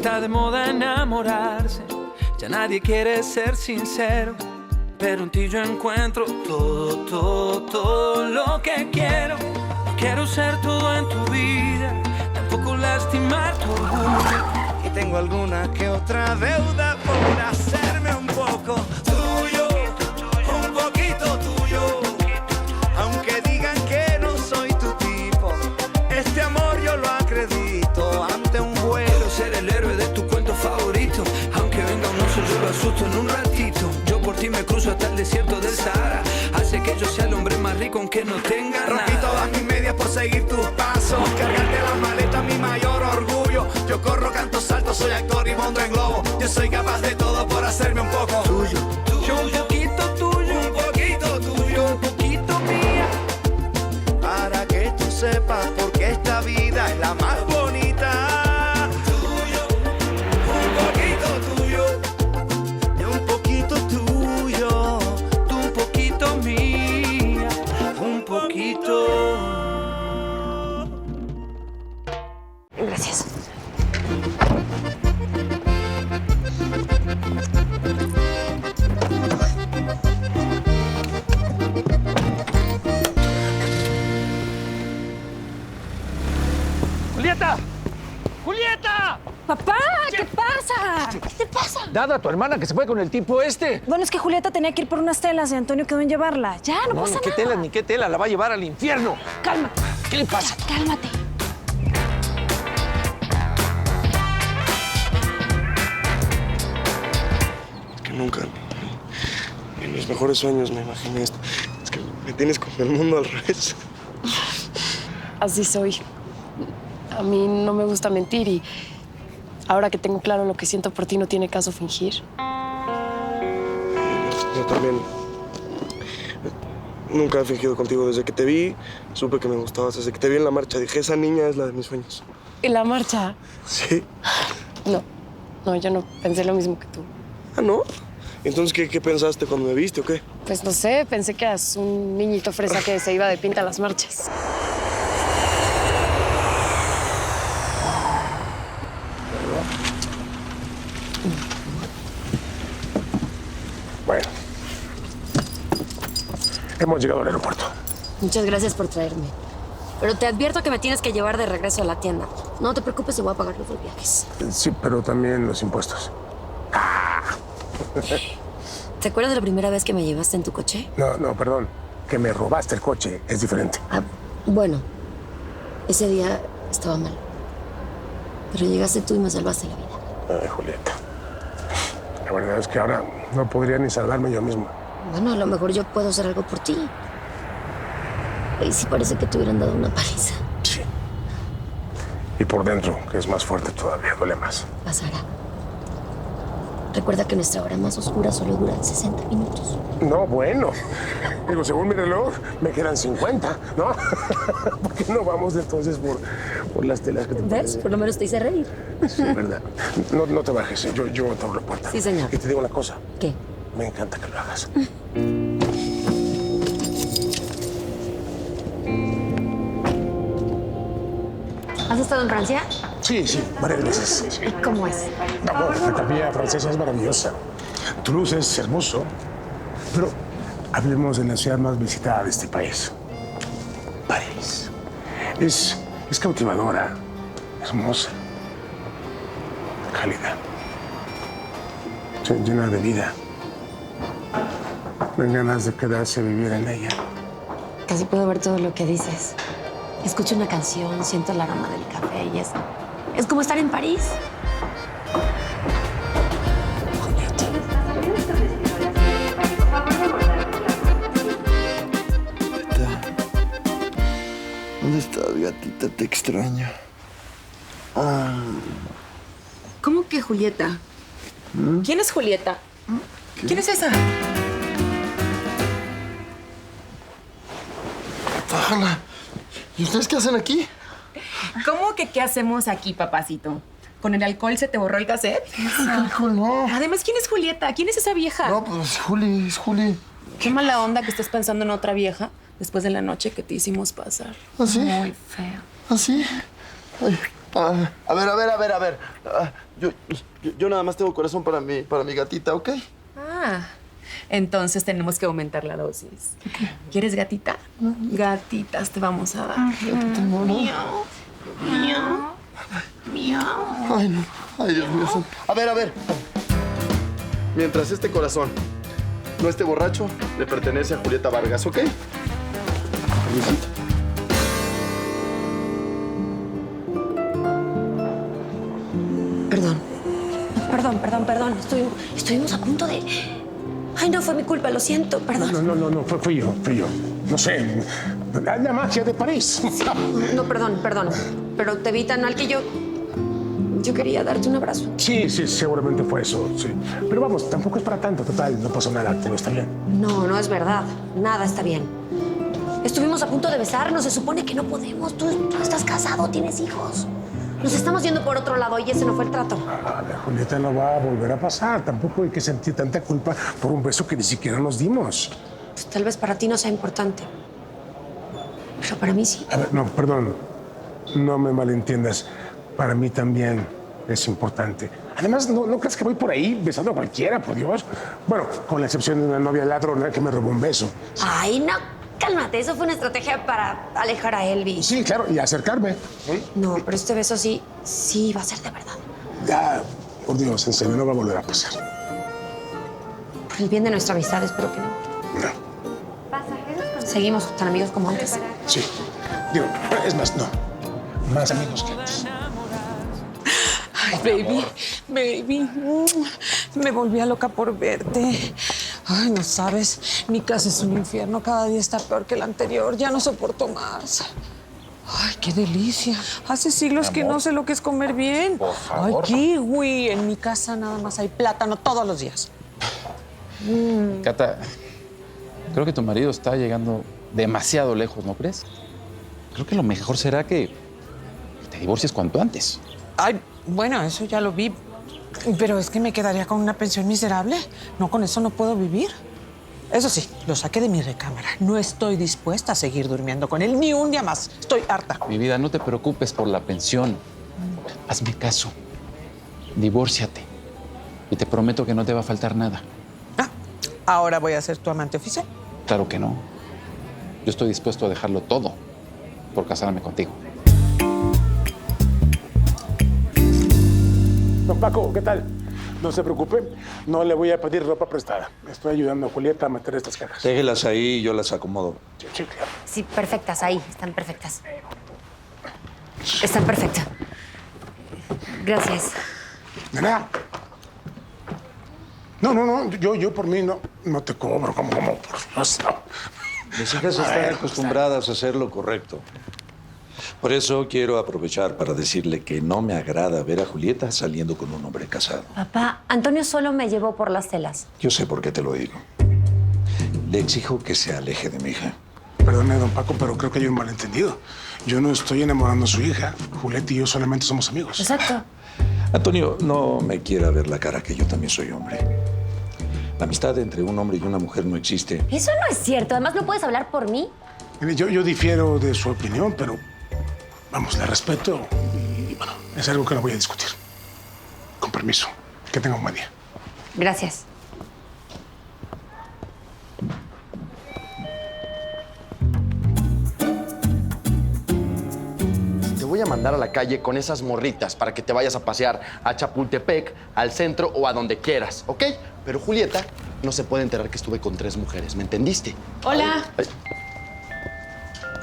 está de moda enamorarse, ya nadie quiere ser sincero, pero en ti yo encuentro todo lo que quiero. No quiero ser todo en tu vida, tampoco lastimar tu orgullo. Y tengo alguna que otra deuda por hacerme un poco tuyo, un poquito tuyo. Aunque digan que no soy tu tipo, este amor yo lo acredito. Ante un vuelo ser el héroe de tu cuento favorito. Aunque venga un oso yo lo asusto en un ratito. Yo por ti me cruzo hasta el desierto del Sahara. Hace que yo sea el hombre más rico aunque no tenga nada. Rompí todas mis medias por seguir tus pasos. Cargarte las maletas mi mayor orgullo. Yo corro, canto, salto, soy actor y monto en globo. Yo soy capaz de todo por hacerme un poco tuyo. Yo un poquito tuyo, un poquito tuyo, un poquito mía. Para que tú sepas porque esta vida es la más bonita. Tuyo, un poquito tuyo, un poquito tuyo, tú un poquito mía, un poquito. Gracias. ¡Julieta! ¡Julieta! ¡Papá! ¿Qué pasa? ¿Qué te pasa? Dada a tu hermana que se fue con el tipo este. Bueno, es que Julieta tenía que ir por unas telas y Antonio quedó en llevarla. Ya, no pasa Ni qué nada. tela, ni qué tela. La va a llevar al infierno. Cálmate. ¿Qué le pasa? Ya, cálmate. Es que nunca, en mis mejores sueños me imaginé esto. Es que me tienes con el mundo al revés. Así soy. A mí no me gusta mentir y ahora que tengo claro lo que siento por ti, no tiene caso fingir. Yo también. Nunca he fingido contigo. Desde que te vi, supe que me gustabas. Desde que te vi en la marcha, dije, esa niña es la de mis sueños. ¿En la marcha? Sí. No, yo no pensé lo mismo que tú. ¿Ah, no? Entonces, ¿qué pensaste cuando me viste o qué? Pues no sé, pensé que eras un niñito fresa que se iba de pinta a las marchas. Bueno, hemos llegado al aeropuerto. Muchas gracias por traerme. Pero te advierto que me tienes que llevar de regreso a la tienda. No te preocupes, te voy a pagar los dos viajes. Sí, pero también los impuestos. ¿Te acuerdas de la primera vez que me llevaste en tu coche? No, perdón. Que me robaste el coche es diferente. Ah, bueno, ese día estaba mal. Pero llegaste tú y me salvaste la vida. Ay, Julieta. La verdad es que ahora no podría ni salvarme yo mismo. Bueno, a lo mejor yo puedo hacer algo por ti. Y sí parece que te hubieran dado una paliza. Sí. Y por dentro, que es más fuerte todavía, duele más. Pasará. Recuerda que nuestra hora más oscura solo dura 60 minutos. No, bueno. Digo, según mi reloj, me quedan 50, ¿no? ¿Por qué no vamos entonces por las telas que te ¿Ves? parece? Por lo menos te hice reír. Sí, verdad. No te bajes, yo te abro la puerta. Sí, señor. Y te digo una cosa. ¿Qué? Me encanta que lo hagas. ¿Has estado en Francia? Sí, varias veces. Sí. ¿Y cómo es? No, la capilla francesa es maravillosa. Toulouse es hermoso. Pero hablemos de la ciudad más visitada de este país. París. Es cautivadora, hermosa, cálida, llena de vida. Me dan ganas de quedarse a vivir en ella. Casi puedo ver todo lo que dices. Escucho una canción, siento el aroma del café y es como estar en París. ¿Dónde estás, gatita? Te extraño. ¿Cómo que Julieta? ¿Quién es Julieta? ¿Quién es esa? Ana, ¿y ustedes qué hacen aquí? ¿Cómo que qué hacemos aquí, papacito? ¿Con el alcohol se te borró el cassette? Hijo, no. Además, ¿quién es Julieta? ¿Quién es esa vieja? No, pues es Juli. Qué mala onda que estés pensando en otra vieja después de la noche que te hicimos pasar. ¿Ah, sí? Muy feo. ¿Ah, sí? Ay, A ver. Yo nada más tengo corazón para mi gatita, ¿ok? Ah, entonces tenemos que aumentar la dosis. ¿Quieres gatita? Gatitas te vamos a dar. Miau, miau, miau. Ay, no. Ay, Dios mío. A ver. Mientras este corazón no esté borracho, le pertenece a Julieta Vargas, ¿ok? Permisito. Perdón. Estuvimos a punto de... Ay, no, fue mi culpa, lo siento, perdón. No, fui yo. No sé, la magia de París. No, perdón. Pero te vi tan mal que yo quería darte un abrazo. Sí, seguramente fue eso, sí. Pero vamos, tampoco es para tanto, total, no pasó nada, todo está bien. No es verdad. Nada está bien. Estuvimos a punto de besarnos, se supone que no podemos. Tú estás casado, tienes hijos. Nos estamos yendo por otro lado y ese no fue el trato. La Julieta no va a volver a pasar. Tampoco hay que sentir tanta culpa por un beso que ni siquiera nos dimos. Pues, tal vez para ti no sea importante. Pero para mí sí. A ver, no, perdón. No me malentiendas. Para mí también es importante. Además, no creas que voy por ahí besando a cualquiera, por Dios. Bueno, con la excepción de una novia ladrona que me robó un beso. Ay, no. Cálmate, eso fue una estrategia para alejar a Elvis. Sí, claro, y acercarme. No, pero este beso sí va a ser de verdad. Ya, por Dios, en serio, no va a volver a pasar. Por el bien de nuestra amistad, espero que no. No. Seguimos tan amigos como antes. Sí. Digo, es más, no. Más amigos que antes. Ay, baby, me volvía loca por verte. Ay, no sabes, mi casa es un infierno, cada día está peor que el anterior, ya no soporto más. Ay, qué delicia. Hace siglos que no sé lo que es comer bien. Por favor. Ay, kiwi, en mi casa nada más hay plátano todos los días. Cata, creo que tu marido está llegando demasiado lejos, ¿no crees? Creo que lo mejor será que te divorcies cuanto antes. Ay, bueno, eso ya lo vi. Pero es que me quedaría con una pensión miserable. No, con eso no puedo vivir. Eso sí, lo saqué de mi recámara. No estoy dispuesta a seguir durmiendo con él ni un día más. Estoy harta. Mi vida, no te preocupes por la pensión. Hazme caso. Divórciate. Y te prometo que no te va a faltar nada. Ah, ¿ahora voy a ser tu amante oficial? Claro que no. Yo estoy dispuesto a dejarlo todo por casarme contigo. Don Paco, ¿qué tal? No se preocupe, no le voy a pedir ropa prestada. Estoy ayudando a Julieta a meter estas cajas. Déjelas ahí y yo las acomodo. Sí, claro. Sí, perfectas, ahí, están perfectas. Están perfectas. Gracias. ¿De nada? No, yo por mí no te cobro, como, por Dios, no. Mis hijas están acostumbradas a hacer lo correcto. Por eso quiero aprovechar para decirle que no me agrada ver a Julieta saliendo con un hombre casado. Papá, Antonio solo me llevó por las telas. Yo sé por qué te lo digo. Le exijo que se aleje de mi hija. Perdone, don Paco, pero creo que hay un malentendido. Yo no estoy enamorando a su hija. Julieta y yo solamente somos amigos. Exacto. Antonio, no me quiera ver la cara que yo también soy hombre. La amistad entre un hombre y una mujer no existe. Eso no es cierto. Además, ¿no puedes hablar por mí? Mire, yo difiero de su opinión, pero vamos, la respeto y bueno, es algo que no voy a discutir. Con permiso. Que tenga un buen día. Gracias. Te voy a mandar a la calle con esas morritas para que te vayas a pasear a Chapultepec, al centro o a donde quieras, ¿ok? Pero Julieta no se puede enterar que estuve con 3 mujeres, ¿me entendiste? Hola. Ay.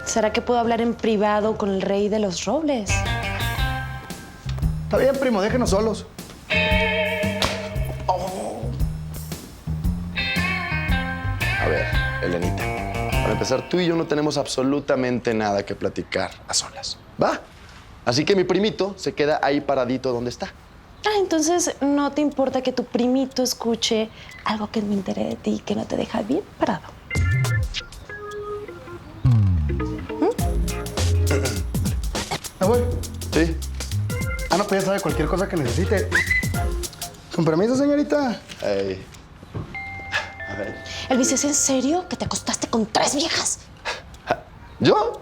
¿Será que puedo hablar en privado con el rey de los robles? Está bien, primo, déjenos solos. A ver, Elenita, para empezar, tú y yo no tenemos absolutamente nada que platicar a solas, ¿va? Así que mi primito se queda ahí paradito donde está. Ah, entonces no te importa que tu primito escuche algo que me enteré de ti y que no te deja bien parado. ¿Me voy? ¿Sí? Ah, no, pues ya sabe cualquier cosa que necesite. Con permiso, señorita. Ey. A ver. Elvis, ¿es en serio que te acostaste con 3 viejas? ¿Yo?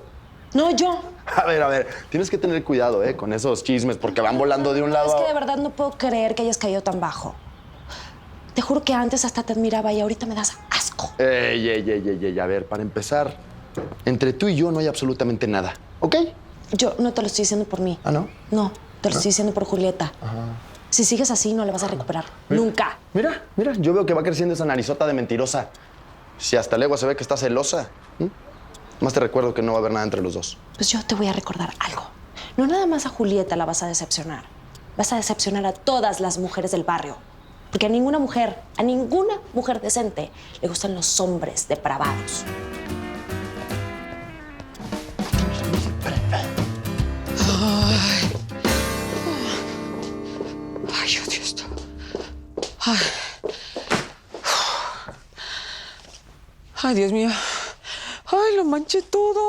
No, yo. A ver, tienes que tener cuidado, con esos chismes, porque van volando de un lado Es que a de verdad no puedo creer que hayas caído tan bajo. Te juro que antes hasta te admiraba y ahorita me das asco. Ey, a ver, para empezar, entre tú y yo no hay absolutamente nada, ¿ok? Yo no te lo estoy diciendo por mí. ¿Ah, no? No, te lo estoy diciendo por Julieta. Si sigues así, no la vas a recuperar. Nunca. Mira, yo veo que va creciendo esa narizota de mentirosa. Si hasta legua se ve que está celosa. Más te recuerdo que no va a haber nada entre los dos. Pues yo te voy a recordar algo. No nada más a Julieta la vas a decepcionar. Vas a decepcionar a todas las mujeres del barrio. Porque a ninguna mujer decente le gustan los hombres depravados. Ay, odio esto. Ay, Dios mío. Ay, lo manché todo.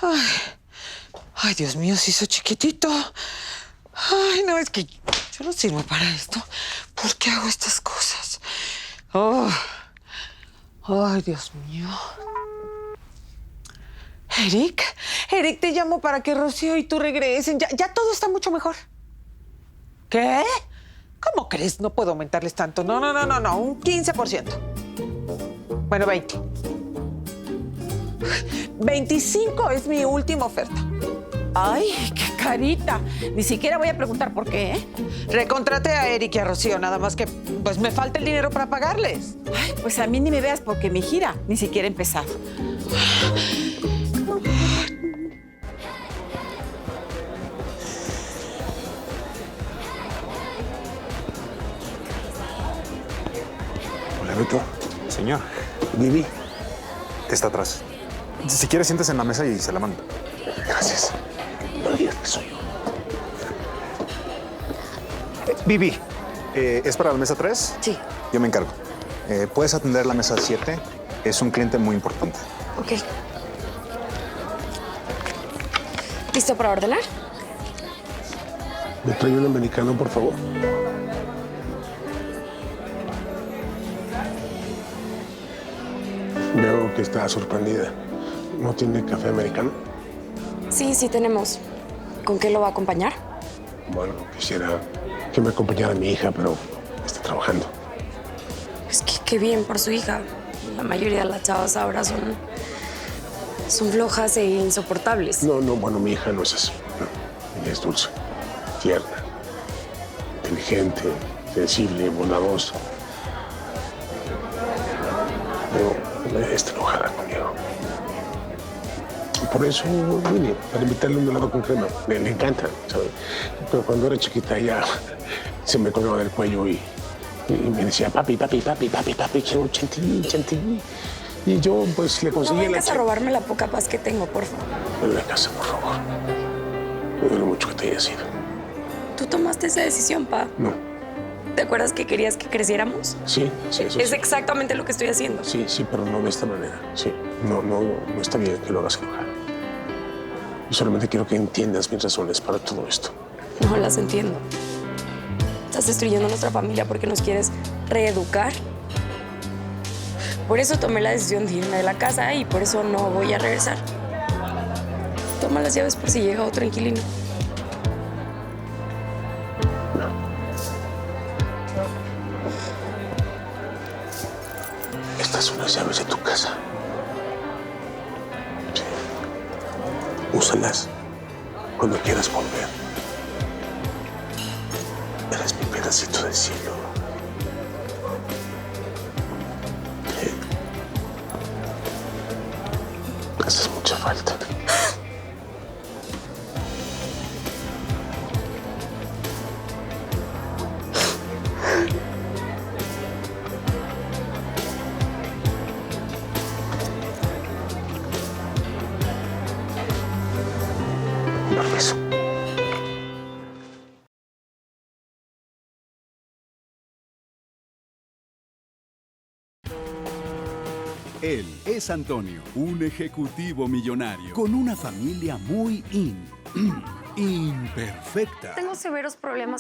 Ay, Dios mío, se hizo chiquitito. Ay, no, es que yo no sirvo para esto. ¿Por qué hago estas cosas? Ay, Dios mío. Eric, te llamo para que Rocío y tú regresen. Ya todo está mucho mejor. ¿Qué? ¿Cómo crees? No puedo aumentarles tanto. No, un 15%. Bueno, 20. 25 es mi última oferta. Ay, qué carita. Ni siquiera voy a preguntar por qué, ¿eh? Recontraté a Eric y a Rocío, nada más que pues me falta el dinero para pagarles. Ay, pues a mí ni me veas porque mi gira ni siquiera ha empezado. Hola, Beto. Señor. Vivi. Está atrás. Si quiere, siéntese en la mesa y se la mando. Gracias. No digas que soy yo. Vivi, ¿es para la mesa 3? Sí. Yo me encargo. ¿Puedes atender la mesa 7? Es un cliente muy importante. Ok. ¿Listo para ordenar? ¿Me trae un americano, por favor? Veo que está sorprendida. ¿No tiene café americano? Sí tenemos. ¿Con qué lo va a acompañar? Bueno, quisiera que me acompañara mi hija, pero está trabajando. Es que qué bien por su hija. La mayoría de las chavas ahora son flojas e insoportables. No, bueno, mi hija no es así. No. Ella es dulce, tierna, inteligente, sensible, bondadosa. Pero está enojada conmigo. Por eso vine, para invitarle un helado con crema. Le encanta, ¿sabes? Pero cuando era chiquita ella se me colgaba del cuello y me decía, papi, quiero chantilly. Y yo, pues, le conseguí No vengas a robarme la poca paz que tengo, por favor. Ven a la casa, por favor. Me duele mucho que te hayas ido. ¿Tú tomaste esa decisión, pa? No. ¿Te acuerdas que querías que creciéramos? Sí, eso Es sí. exactamente lo que estoy haciendo. Sí, pero no de esta manera. Sí, no está bien que lo hagas enojar. Yo solamente quiero que entiendas mis razones para todo esto. No las entiendo. Estás destruyendo nuestra familia porque nos quieres reeducar. Por eso tomé la decisión de irme de la casa y por eso no voy a regresar. Toma las llaves por si llega otro inquilino. Estas son las llaves de tu casa. Sí. Úsalas cuando quieras volver. Eres mi pedacito de cielo. Sí. Haces mucha falta. Permiso. Él es Antonio, un ejecutivo millonario con una familia muy imperfecta. Tengo severos problemas